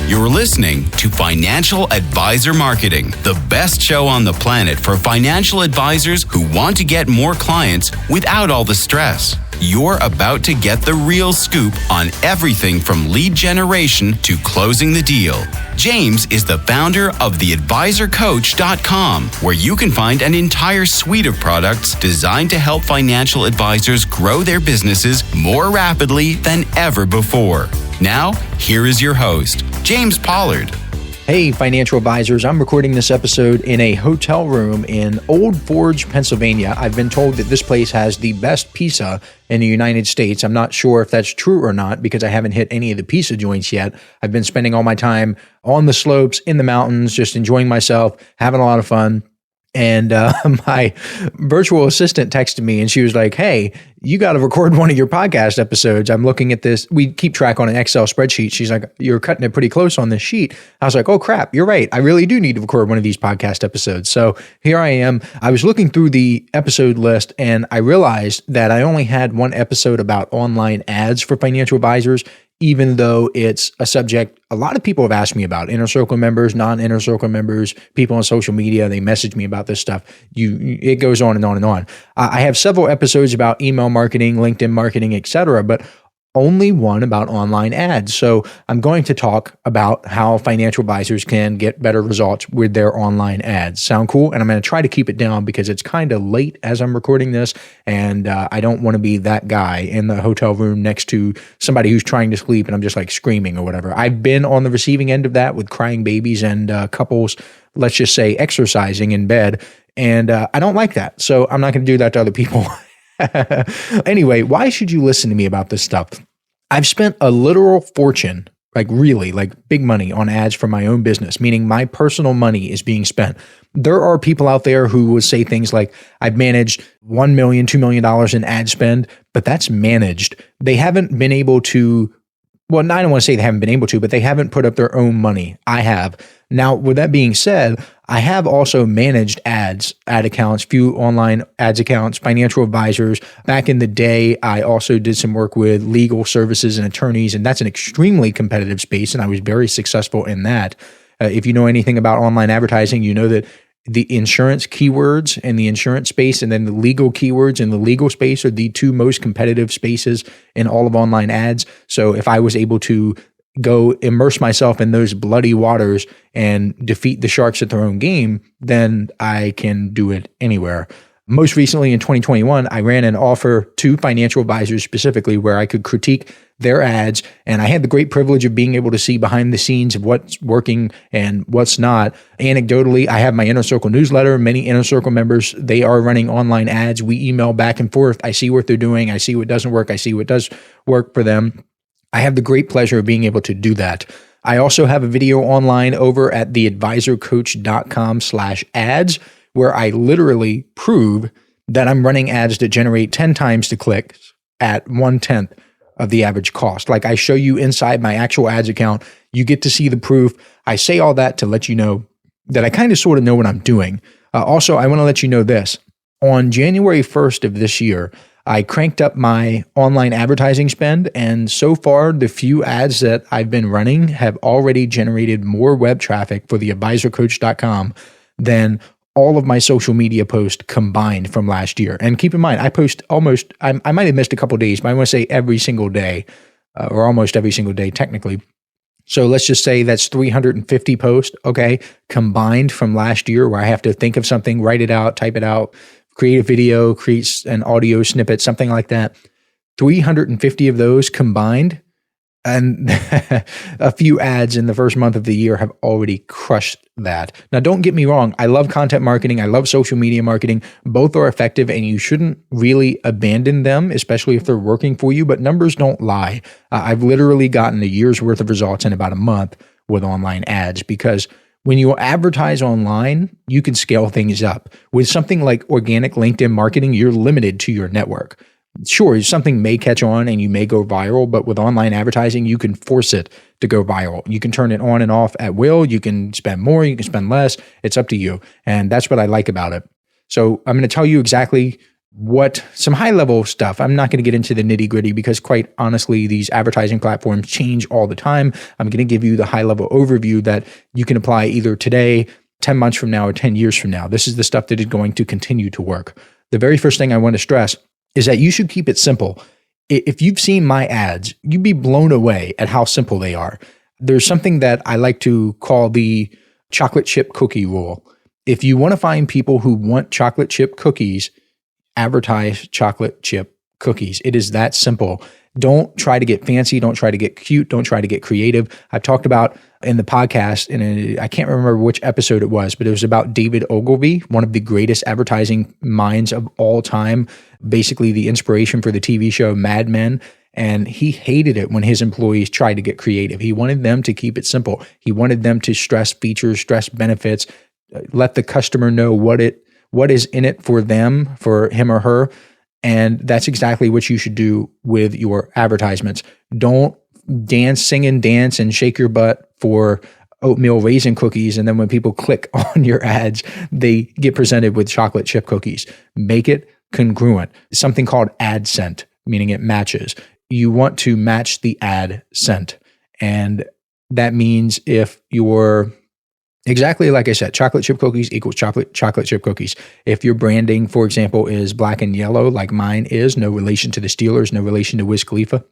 You're listening to Financial Advisor Marketing, the best show on the planet for financial advisors who want to get more clients without all the stress. You're about to get the real scoop on everything from lead generation to closing the deal. James is the founder of theadvisorcoach.com, where you can find an entire suite of products designed to help financial advisors grow their businesses more rapidly than ever before. Now, here is your host, James Pollard. Hey, financial advisors. I'm recording this episode in a hotel room in Old Forge, Pennsylvania. I've been told that this place has the best pizza in the United States. I'm not sure if that's true or not because I haven't hit any of the pizza joints yet. I've been spending all my time on the slopes, in the mountains, just enjoying myself, having a lot of fun. And my virtual assistant texted me and she was like, hey, you got to record one of your podcast episodes. I'm looking at this. We keep track on an Excel spreadsheet. She's like, you're cutting it pretty close on this sheet. I was like, oh, crap. You're right. I really do need to record one of these podcast episodes. So here I am. I was looking through the episode list and I realized that I only had one episode about online ads for financial advisors, even though it's a subject a lot of people have asked me about. Inner Circle members, non-Inner Circle members, people on social media, they message me about this stuff. It goes on and on and on. I have several episodes about email marketing, LinkedIn marketing, etc., but only one about online ads. So I'm going to talk about how financial advisors can get better results with their online ads. Sound cool? And I'm going to try to keep it down because it's kind of late as I'm recording this, and I don't want to be that guy in the hotel room next to somebody who's trying to sleep and I'm just like screaming or whatever. I've been on the receiving end of that with crying babies and couples, let's just say exercising in bed, and I don't like that. So I'm not going to do that to other people. Anyway, why should you listen to me about this stuff? I've spent a literal fortune, like big money on ads for my own business, meaning my personal money is being spent. There are people out there who would say things like, I've managed $1 million, $2 million in ad spend, but that's managed. They haven't been able to, well, I don't want to say they haven't been able to, but they haven't put up their own money. I have. Now, with that being said, I have also managed ad accounts, few online ads accounts, financial advisors. Back in the day, I also did some work with legal services and attorneys, and that's an extremely competitive space, and I was very successful in that. If you know anything about online advertising, you know that the insurance keywords in the insurance space and then the legal keywords in the legal space are the two most competitive spaces in all of online ads. So if I was able to go immerse myself in those bloody waters and defeat the sharks at their own game, then I can do it anywhere. Most recently in 2021, I ran an offer to financial advisors specifically where I could critique their ads. And I had the great privilege of being able to see behind the scenes of what's working and what's not. Anecdotally, I have my Inner Circle newsletter. Many Inner Circle members, they are running online ads. We email back and forth. I see what they're doing. I see what doesn't work. I see what does work for them. I have the great pleasure of being able to do that. I also have a video online over at theadvisorcoach.com/ads where I literally prove that I'm running ads that generate 10 times the clicks at 1/10 of the average cost. Like I show you inside my actual ads account, you get to see the proof. I say all that to let you know that I kind of sort of know what I'm doing. Also, I want to let you know this. On January 1st of this year, I cranked up my online advertising spend, and so far, the few ads that I've been running have already generated more web traffic for theadvisorcoach.com than all of my social media posts combined from last year. And keep in mind, I post almost, I might have missed a couple of days, but I want to say every single day, or almost every single day technically. So let's just say that's 350 posts, okay, combined from last year where I have to think of something, write it out, type it out, create a video, create an audio snippet, something like that. 350 of those combined, and a few ads in the first month of the year have already crushed that. Now, don't get me wrong. I love content marketing. I love social media marketing. Both are effective, and you shouldn't really abandon them, especially if they're working for you, but numbers don't lie. I've literally gotten a year's worth of results in about a month with online ads because when you advertise online, you can scale things up. With something like organic LinkedIn marketing, you're limited to your network. Sure, something may catch on and you may go viral, but with online advertising, you can force it to go viral. You can turn it on and off at will. You can spend more, you can spend less. It's up to you. And that's what I like about it. So I'm going to tell you exactly some high level stuff. I'm not going to get into the nitty gritty because quite honestly, these advertising platforms change all the time. I'm going to give you the high level overview that you can apply either today, 10 months from now, or 10 years from now. This is the stuff that is going to continue to work. The very first thing I want to stress is that you should keep it simple. If you've seen my ads, you'd be blown away at how simple they are. There's something that I like to call the chocolate chip cookie rule. If you want to find people who want chocolate chip cookies, advertise chocolate chip cookies. It is that simple. Don't try to get fancy. Don't try to get cute. Don't try to get creative. I've talked about in the podcast, and I can't remember which episode it was, but it was about David Ogilvy, one of the greatest advertising minds of all time, basically the inspiration for the TV show Mad Men. And he hated it when his employees tried to get creative. He wanted them to keep it simple. He wanted them to stress features, stress benefits, let the customer know what is in it for them, for him or her. And that's exactly what you should do with your advertisements. Don't sing and dance and shake your butt for oatmeal raisin cookies. And then when people click on your ads, they get presented with chocolate chip cookies. Make it congruent. Something called ad scent, meaning it matches. You want to match the ad scent. And that means if you're exactly like I said, chocolate chip cookies equals chocolate chip cookies. If your branding, for example, is black and yellow, like mine is, no relation to the Steelers, no relation to Wiz Khalifa,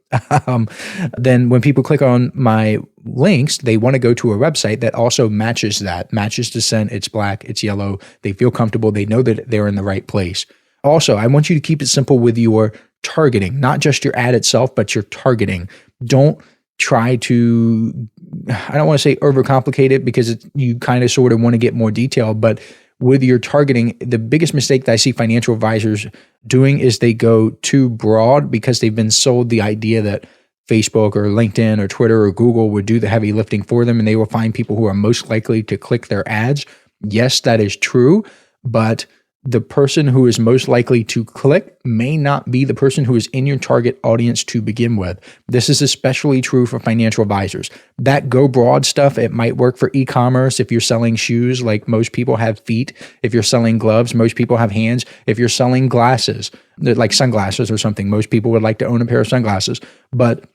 then when people click on my links, they want to go to a website that also matches the scent. It's black, it's yellow. They feel comfortable. They know that they're in the right place. Also, I want you to keep it simple with your targeting, not just your ad itself, but your targeting. Don't try to, I don't want to say overcomplicate it because you kind of sort of want to get more detail, but with your targeting, the biggest mistake that I see financial advisors doing is they go too broad because they've been sold the idea that Facebook or LinkedIn or Twitter or Google would do the heavy lifting for them and they will find people who are most likely to click their ads. Yes, that is true, but the person who is most likely to click may not be the person who is in your target audience to begin with. This is especially true for financial advisors. That go broad stuff, it might work for e-commerce if you're selling shoes, like most people have feet. If you're selling gloves, most people have hands. If you're selling glasses, like sunglasses or something, most people would like to own a pair of sunglasses. But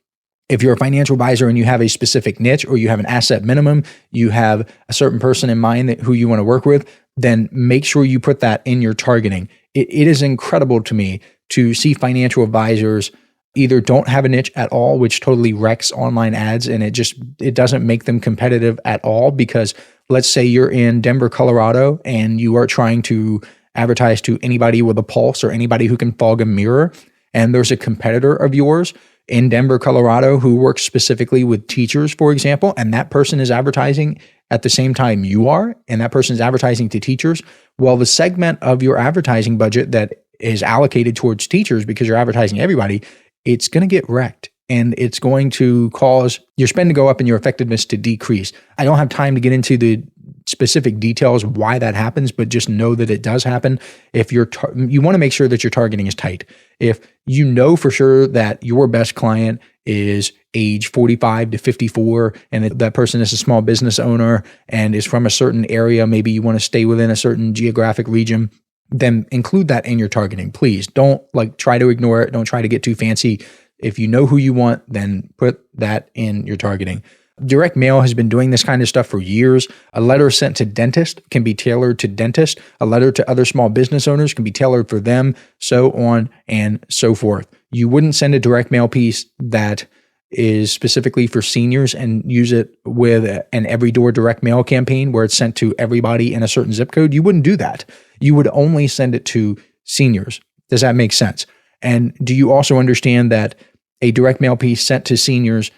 if you're a financial advisor and you have a specific niche or you have an asset minimum, you have a certain person in mind who you want to work with, then make sure you put that in your targeting. It is incredible to me to see financial advisors either don't have a niche at all, which totally wrecks online ads, and it doesn't make them competitive at all because let's say you're in Denver, Colorado, and you are trying to advertise to anybody with a pulse or anybody who can fog a mirror, and there's a competitor of yours in Denver, Colorado, who works specifically with teachers, for example, and that person is advertising at the same time you are, and that person is advertising to teachers, well, the segment of your advertising budget that is allocated towards teachers because you're advertising everybody, it's going to get wrecked. And it's going to cause your spend to go up and your effectiveness to decrease. I don't have time to get into the specific details why that happens, but just know that it does happen. If you want to make sure that your targeting is tight. If you know for sure that your best client is age 45 to 54 and that person is a small business owner and is from a certain area, maybe you want to stay within a certain geographic region, then include that in your targeting. Please don't try to ignore it. Don't try to get too fancy. If you know who you want, then put that in your targeting. Direct mail has been doing this kind of stuff for years. A letter sent to dentist can be tailored to dentist. A letter to other small business owners can be tailored for them, so on and so forth. You wouldn't send a direct mail piece that is specifically for seniors and use it with an every door direct mail campaign where it's sent to everybody in a certain zip code. You wouldn't do that. You would only send it to seniors. Does that make sense? And do you also understand that a direct mail piece sent to seniors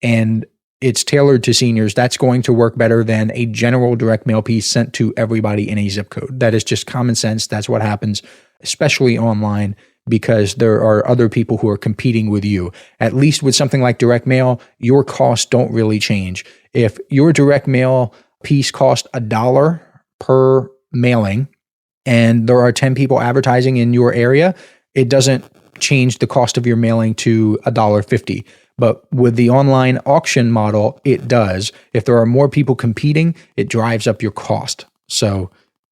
and it's tailored to seniors, that's going to work better than a general direct mail piece sent to everybody in a zip code? That is just common sense. That's what happens, especially online, because there are other people who are competing with you. At least with something like direct mail, your costs don't really change. If your direct mail piece costs $1 per mailing and there are 10 people advertising in your area, it doesn't change the cost of your mailing to $1.50. But with the online auction model, it does. If there are more people competing, it drives up your cost. So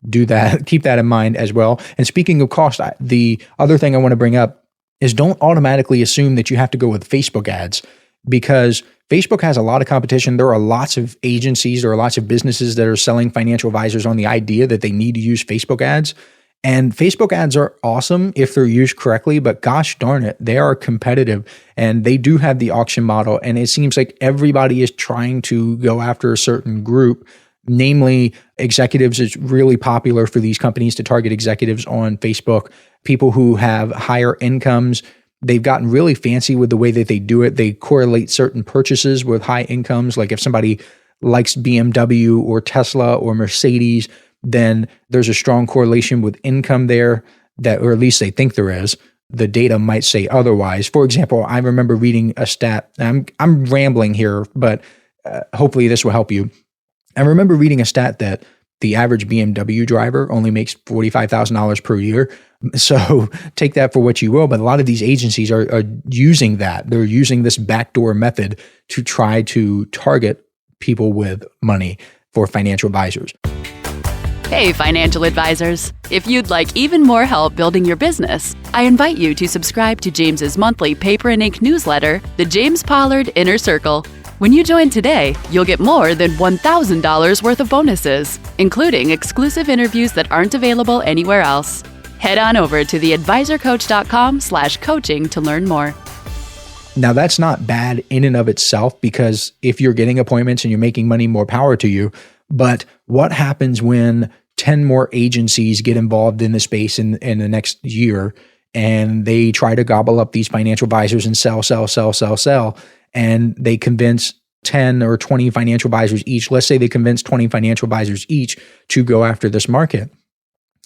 do that. Keep that in mind as well. And speaking of cost, the other thing I want to bring up is don't automatically assume that you have to go with Facebook ads, because Facebook has a lot of competition. There are lots of agencies, there are lots of businesses that are selling financial advisors on the idea that they need to use Facebook ads. And Facebook ads are awesome if they're used correctly, but gosh darn it, they are competitive, and they do have the auction model. And it seems like everybody is trying to go after a certain group, namely executives. It's really popular for these companies to target executives on Facebook, people who have higher incomes. They've gotten really fancy with the way that they do it. They correlate certain purchases with high incomes. Like if somebody likes BMW or Tesla or Mercedes, then there's a strong correlation with income there, that, or at least they think there is. The data might say otherwise. For example, I remember reading a stat. I'm rambling here, but hopefully this will help you. I remember reading a stat that the average BMW driver only makes $45,000 per year. So take that for what you will. But a lot of these agencies are using that. They're using this backdoor method to try to target people with money for financial advisors. Hey, financial advisors. If you'd like even more help building your business, I invite you to subscribe to James's monthly paper and ink newsletter, The James Pollard Inner Circle. When you join today, you'll get more than $1,000 worth of bonuses, including exclusive interviews that aren't available anywhere else. Head on over to theadvisorcoach.com/coaching to learn more. Now, that's not bad in and of itself, because if you're getting appointments and you're making money, more power to you. But what happens when 10 more agencies get involved in the space in the next year, and they try to gobble up these financial advisors and sell, and they convince 10 or 20 financial advisors each? Let's say they convince 20 financial advisors each to go after this market.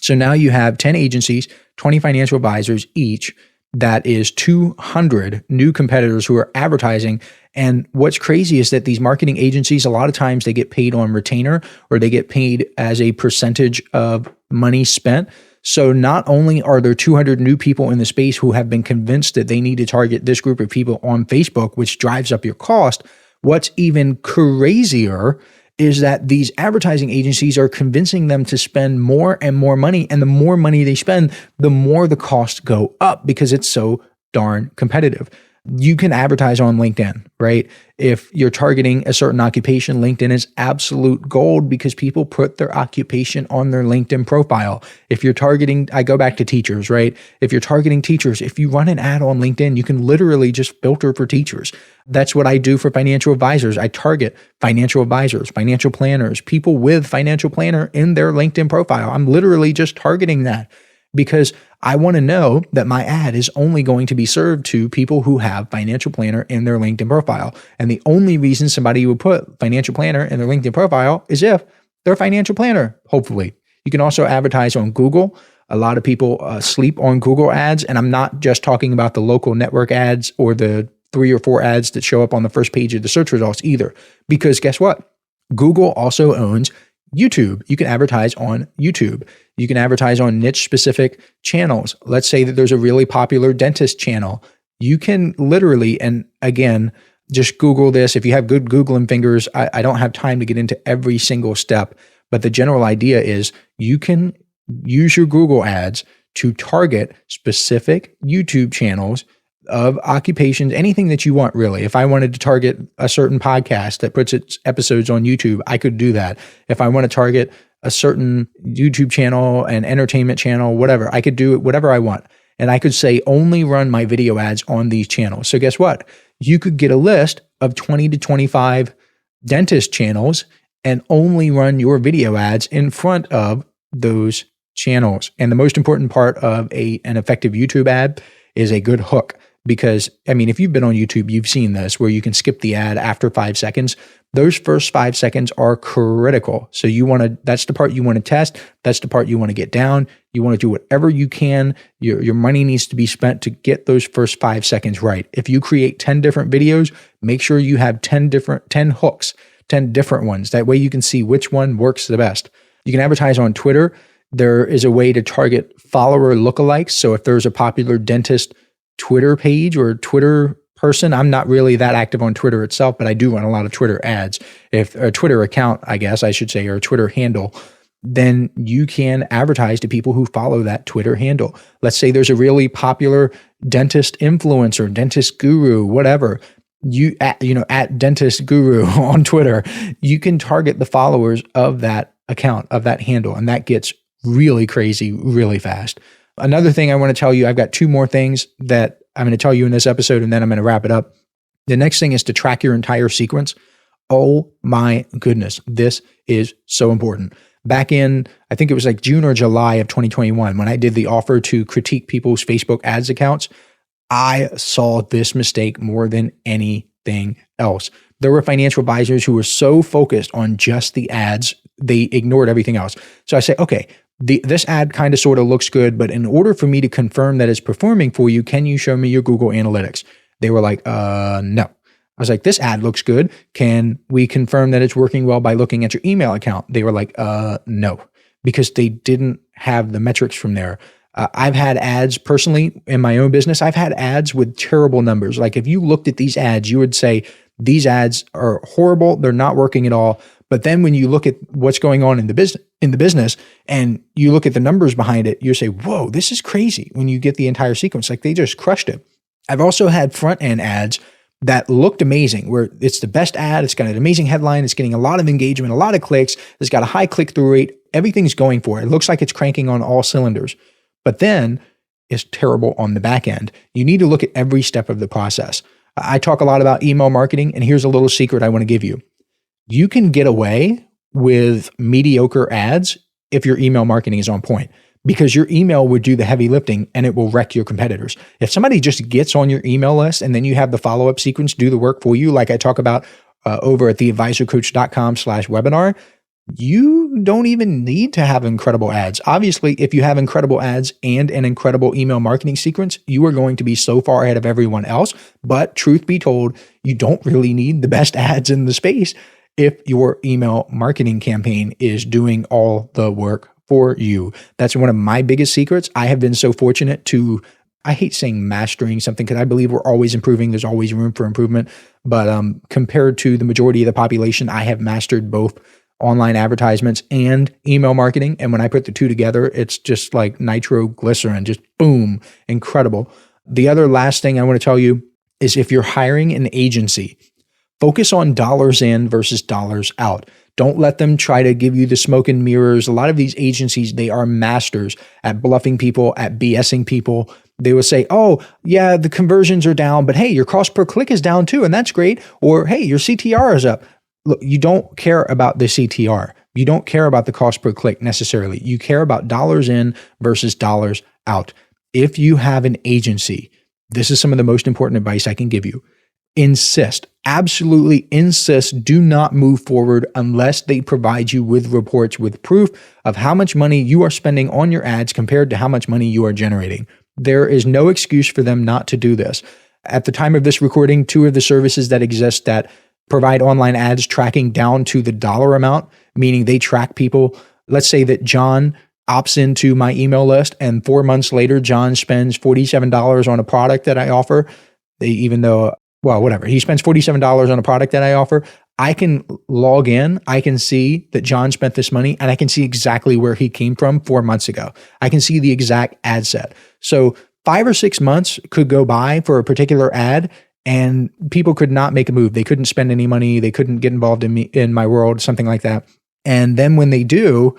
So now you have 10 agencies, 20 financial advisors each. That is 200 new competitors who are advertising. And what's crazy is that these marketing agencies, a lot of times they get paid on retainer, or they get paid as a percentage of money spent. So not only are there 200 new people in the space who have been convinced that they need to target this group of people on Facebook, which drives up your cost, what's even crazier is that these advertising agencies are convincing them to spend more and more money. And the more money they spend, the more the costs go up, because it's so darn competitive. You can advertise on LinkedIn, right? If you're targeting a certain occupation, LinkedIn is absolute gold, because people put their occupation on their LinkedIn profile. If you're targeting, I go back to teachers, right? If you're targeting teachers, if you run an ad on LinkedIn, you can literally just filter for teachers. That's what I do for financial advisors. I target financial advisors, financial planners, people with financial planner in their LinkedIn profile. I'm literally just targeting that, because I want to know that my ad is only going to be served to people who have financial planner in their LinkedIn profile. And the only reason somebody would put financial planner in their LinkedIn profile is if they're a financial planner, hopefully. You can also advertise on Google. A lot of people sleep on Google ads. And I'm not just talking about the local network ads or the 3 or 4 ads that show up on the first page of the search results either. Because guess what? Google also owns YouTube. You can advertise on YouTube. You can advertise on niche specific channels. Let's say that there's a really popular dentist channel. You can literally, and again, just Google this. If you have good Googling fingers, I don't have time to get into every single step, but the general idea is you can use your Google ads to target specific YouTube channels of occupations, anything that you want, really. If I wanted to target a certain podcast that puts its episodes on YouTube, I could do that. If I want to target a certain YouTube channel, an entertainment channel, whatever, I could do it, whatever I want. And I could say, only run my video ads on these channels. So guess what? You could get a list of 20 to 25 dentist channels and only run your video ads in front of those channels. And the most important part of an effective YouTube ad is a good hook. Because, I mean, if you've been on YouTube, you've seen this, where you can skip the ad after 5 seconds. Those first 5 seconds are critical. So that's the part you want to test. That's the part you want to get down. You want to do whatever you can. Your money needs to be spent to get those first 5 seconds right. If you create 10 different videos, make sure you have 10 hooks, 10 different ones. That way you can see which one works the best. You can advertise on Twitter. There is a way to target follower lookalikes. So if there's a popular dentist Twitter page or Twitter person, I'm not really that active on Twitter itself, but I do run a lot of Twitter ads. If a Twitter account, I guess I should say, or a Twitter handle. then you can advertise to people who follow that Twitter handle. Let's say there's a really popular dentist influencer, dentist guru, whatever. At dentist guru on Twitter, you can target the followers of that account, of that handle, and that gets really crazy really fast. Another thing I want to tell you, I've got 2 more things that I'm going to tell you in this episode, and then I'm going to wrap it up. The next thing is to track your entire sequence. Oh my goodness, this is so important. Back in, I think it was like June or July of 2021, when I did the offer to critique people's Facebook ads accounts, I saw this mistake more than anything else. There were financial advisors who were so focused on just the ads, they ignored everything else. So I say, okay, this ad kind of sort of looks good, but in order for me to confirm that it's performing for you, can you show me your Google Analytics? They were like, no. I was like, this ad looks good. Can we confirm that it's working well by looking at your email account? They were like, no, because they didn't have the metrics from there. I've had ads personally in my own business. I've had ads with terrible numbers. Like if you looked at these ads, you would say these ads are horrible. They're not working at all. But then when you look at what's going on in the business and you look at the numbers behind it, you say, whoa, this is crazy. When you get the entire sequence, like they just crushed it. I've also had front end ads that looked amazing, where it's the best ad. It's got an amazing headline. It's getting a lot of engagement, a lot of clicks. It's got a high click-through rate. Everything's going for it. It looks like it's cranking on all cylinders. But then it's terrible on the back end. You need to look at every step of the process. I talk a lot about email marketing, and here's a little secret I want to give you. You can get away with mediocre ads if your email marketing is on point, because your email would do the heavy lifting and it will wreck your competitors. If somebody just gets on your email list and then you have the follow-up sequence do the work for you, like I talk about over at theadvisorcoach.com/webinar, you don't even need to have incredible ads. Obviously, if you have incredible ads and an incredible email marketing sequence, you are going to be so far ahead of everyone else. But truth be told, you don't really need the best ads in the space if your email marketing campaign is doing all the work for you. That's one of my biggest secrets. I have been so fortunate to, I hate saying mastering something because I believe we're always improving. There's always room for improvement. But compared to the majority of the population, I have mastered both online advertisements and email marketing. And when I put the two together, it's just like nitroglycerin, just boom, incredible. The other last thing I want to tell you is if you're hiring an agency, focus on dollars in versus dollars out. Don't let them try to give you the smoke and mirrors. A lot of these agencies, they are masters at bluffing people, at BSing people. They will say, oh, yeah, the conversions are down, but hey, your cost per click is down too, and that's great. Or hey, your CTR is up. Look, you don't care about the CTR. You don't care about the cost per click necessarily. You care about dollars in versus dollars out. If you have an agency, this is some of the most important advice I can give you. Insist, absolutely insist, do not move forward unless they provide you with reports with proof of how much money you are spending on your ads compared to how much money you are generating. There is no excuse for them not to do this. At the time of this recording, 2 of the services that exist that provide online ads tracking down to the dollar amount, meaning they track people. Let's say that John opts into my email list and 4 months later, John spends $47 on a product that I offer. He spends $47 on a product that I offer. I can log in. I can see that John spent this money and I can see exactly where he came from 4 months ago. I can see the exact ad set. So 5 or 6 months could go by for a particular ad and people could not make a move. They couldn't spend any money. They couldn't get involved in my world, something like that. And then when they do,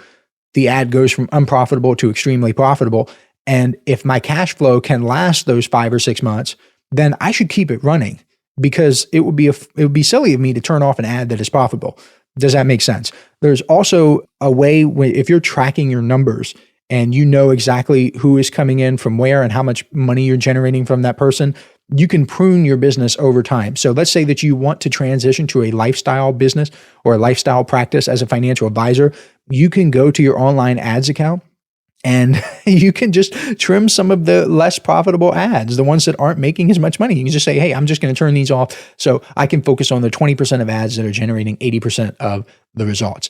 the ad goes from unprofitable to extremely profitable. And if my cash flow can last those 5 or 6 months, then I should keep it running, because it would be silly of me to turn off an ad that is profitable. Does that make sense? There's also a way if you're tracking your numbers and you know exactly who is coming in from where and how much money you're generating from that person, you can prune your business over time. So let's say that you want to transition to a lifestyle business or a lifestyle practice as a financial advisor. You can go to your online ads account and you can just trim some of the less profitable ads, the ones that aren't making as much money. You can just say, hey, I'm just going to turn these off so I can focus on the 20% of ads that are generating 80% of the results.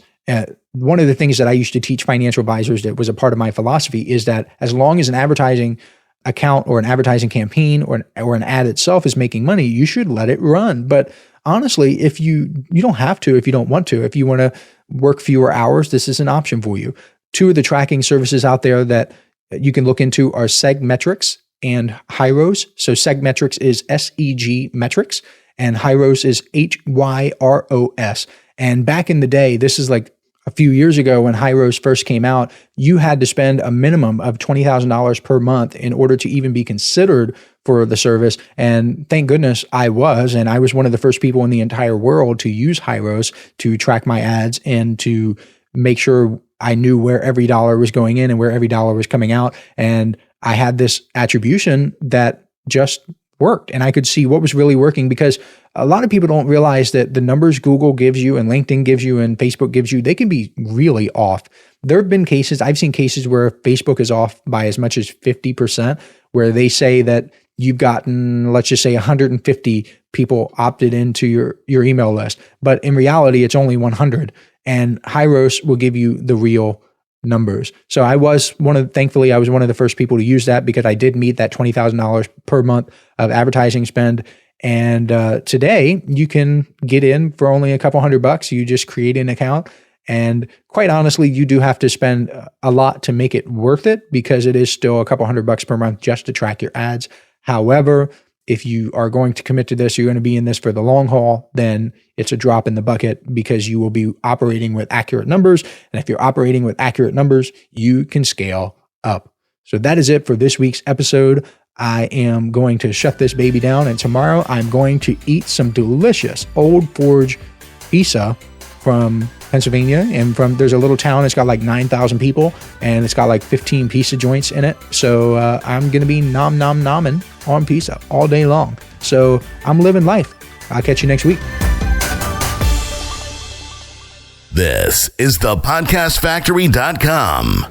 One of the things that I used to teach financial advisors that was a part of my philosophy is that as long as an advertising account or an advertising campaign or an ad itself is making money, you should let it run. But honestly, if you don't have to, if you don't want to, if you want to work fewer hours, this is an option for you. Two of the tracking services out there that you can look into are Segmetrics and Hyros. So Segmetrics is SEG Metrics and Hyros is HYROS. And back in the day, this is like a few years ago when Hyros first came out, you had to spend a minimum of $20,000 per month in order to even be considered for the service. And thank goodness I was one of the first people in the entire world to use Hyros to track my ads and to make sure I knew where every dollar was going in and where every dollar was coming out. And I had this attribution that just worked. And I could see what was really working, because a lot of people don't realize that the numbers Google gives you and LinkedIn gives you and Facebook gives you, they can be really off. There have been cases, I've seen cases where Facebook is off by as much as 50%, where they say that you've gotten, let's just say 150 people opted into your email list. But in reality, it's only 100. And Hyros will give you the real numbers. So thankfully, I was one of the first people to use that, because I did meet that $20,000 per month of advertising spend. And today you can get in for only a couple $100. You just create an account. And quite honestly, you do have to spend a lot to make it worth it, because it is still a couple $100 per month just to track your ads. However, if you are going to commit to this, you're going to be in this for the long haul, then it's a drop in the bucket, because you will be operating with accurate numbers. And if you're operating with accurate numbers, you can scale up. So that is it for this week's episode. I am going to shut this baby down, and tomorrow I'm going to eat some delicious Old Forge pizza from Pennsylvania. And there's a little town, it's got like 9,000 people, and it's got like 15 pizza joints in it. So I'm going to be nomming on pizza all day long. So I'm living life. I'll catch you next week. This is thepodcastfactory.com.